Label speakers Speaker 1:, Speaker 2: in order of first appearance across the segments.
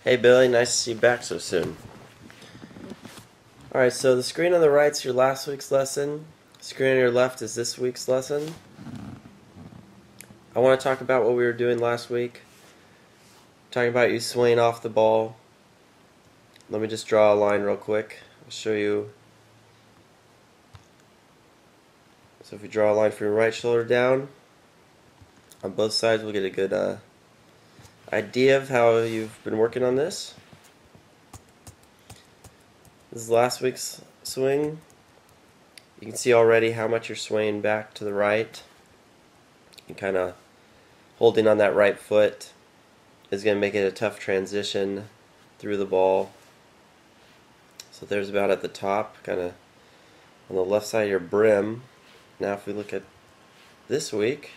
Speaker 1: Hey Billy, nice to see you back so soon. Alright, so the screen on the right's your last week's lesson. The screen on your left is this week's lesson. I want to talk about what we were doing last week. Talking about you swinging off the ball. Let me just draw a line real quick. I'll show you. So if you draw a line from your right shoulder down, on both sides we'll get a good idea of how you've been working on this. This is last week's swing. You can see already how much you're swaying back to the right. And kind of holding on that right foot is going to make it a tough transition through the ball. So there's about at the top, kind of on the left side of your brim. Now if we look at this week,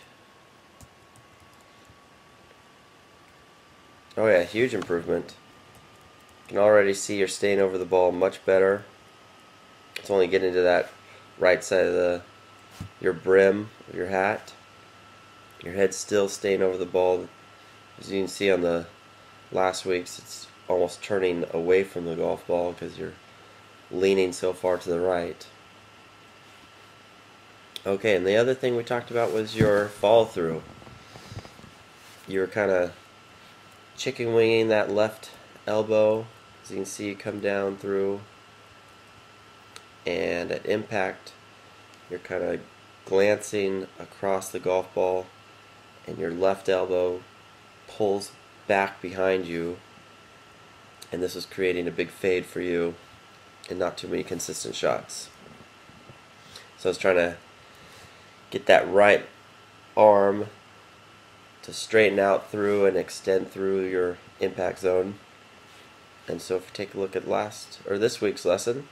Speaker 1: oh yeah, huge improvement. You can already see you're staying over the ball much better. It's only getting to that right side of your brim of your hat. Your head's still staying over the ball. As you can see on the last week's, it's almost turning away from the golf ball because you're leaning so far to the right. Okay, and the other thing we talked about was your follow through. You were kind of chicken winging that left elbow. As you can see, you come down through, and at impact you're kind of glancing across the golf ball, and your left elbow pulls back behind you, and this is creating a big fade for you and not too many consistent shots. So I was trying to get that right arm to straighten out through and extend through your impact zone. And so if you take a look at this week's lesson,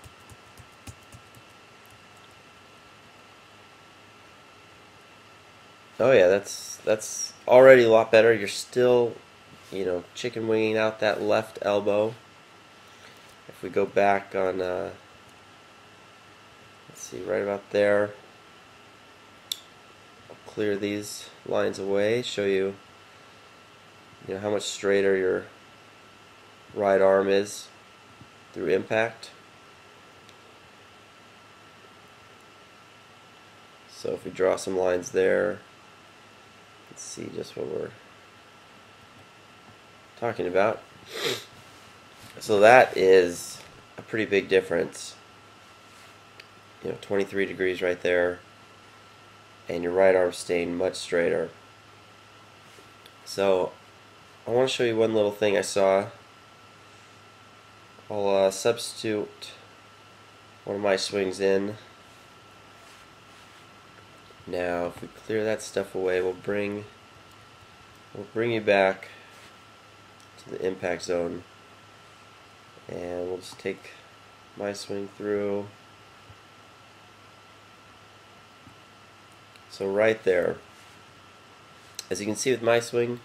Speaker 1: oh yeah, that's already a lot better. You're still, chicken winging out that left elbow. If we go back on, let's see, right about there, I'll clear these lines away, show you, how much straighter your right arm is through impact. So if we draw some lines there, let's see just what we're talking about. So that is a pretty big difference. 23 degrees right there, and your right arm staying much straighter. So I want to show you one little thing I saw. I'll substitute one of my swings in. Now if we clear that stuff away, we'll bring you back to the impact zone, and we'll just take my swing through. So right there, as you can see with my swing,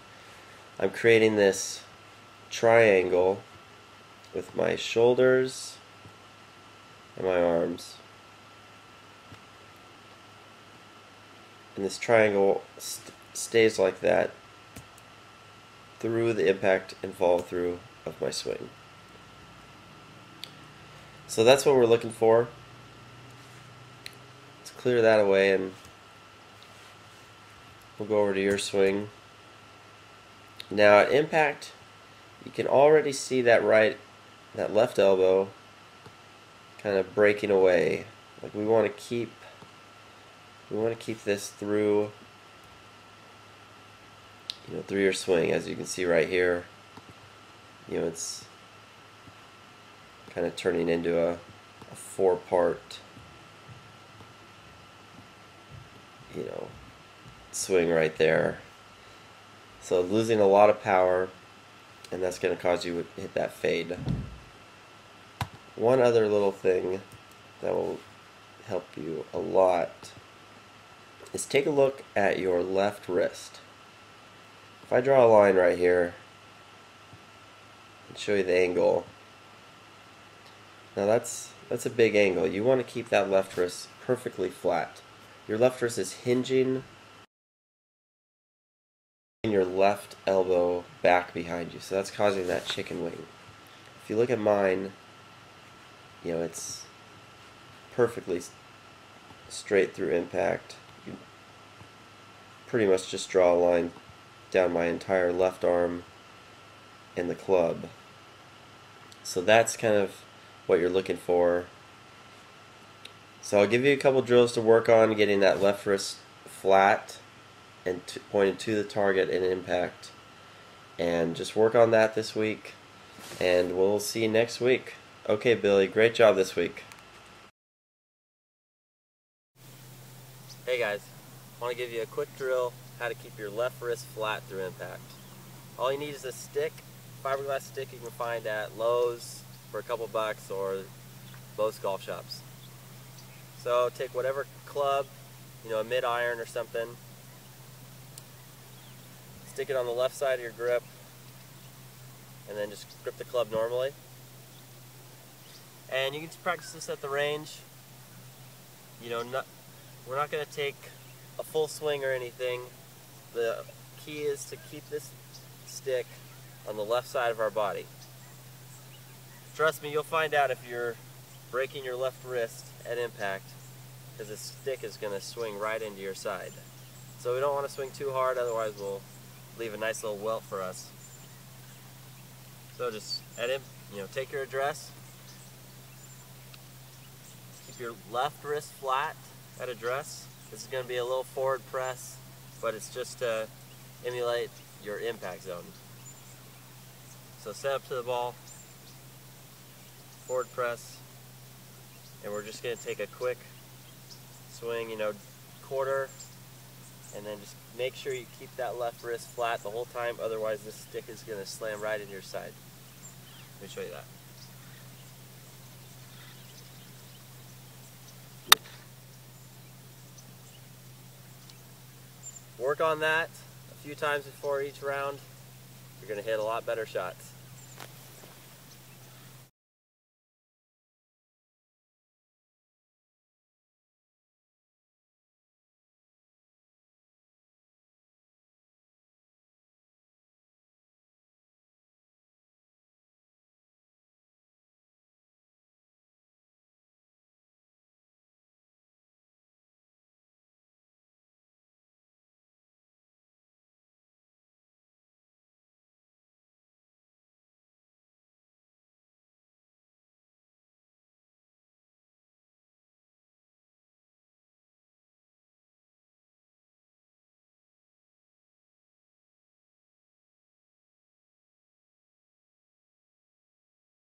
Speaker 1: I'm creating this triangle with my shoulders and my arms. And this triangle stays like that through the impact and follow through of my swing. So that's what we're looking for. Let's clear that away and we'll go over to your swing. Now at impact, you can already see that left elbow kind of breaking away. Like we want to keep this through, through your swing. As you can see right here, it's kind of turning into a four-part, swing right there. So losing a lot of power, and that's going to cause you to hit that fade. One other little thing that will help you a lot is take a look at your left wrist. If I draw a line right here and show you the angle, now that's a big angle. You want to keep that left wrist perfectly flat. Your left wrist is hinging your left elbow back behind you. So that's causing that chicken wing. If you look at mine, it's perfectly straight through impact. You pretty much just draw a line down my entire left arm in the club. So that's kind of what you're looking for. So I'll give you a couple drills to work on getting that left wrist flat and pointed to the target in impact. And just work on that this week, and we'll see you next week. Okay, Billy, great job this week. Hey guys, I want to give you a quick drill how to keep your left wrist flat through impact. All you need is a stick, fiberglass stick you can find at Lowe's for a couple bucks or most golf shops. So take whatever club, a mid-iron or something, stick it on the left side of your grip, and then just grip the club normally. And you can just practice this at the range. We're not going to take a full swing or anything. The key is to keep this stick on the left side of our body. Trust me, you'll find out if you're breaking your left wrist at impact, because the stick is going to swing right into your side. So we don't want to swing too hard, otherwise we'll leave a nice little welt for us. So just take your address, keep your left wrist flat at address. This is going to be a little forward press, but it's just to emulate your impact zone. So set up to the ball, forward press, and we're just going to take a quick swing, quarter, and then just make sure you keep that left wrist flat the whole time, otherwise this stick is going to slam right into your side. Let me show you that. Work on that a few times before each round. You're going to hit a lot better shots.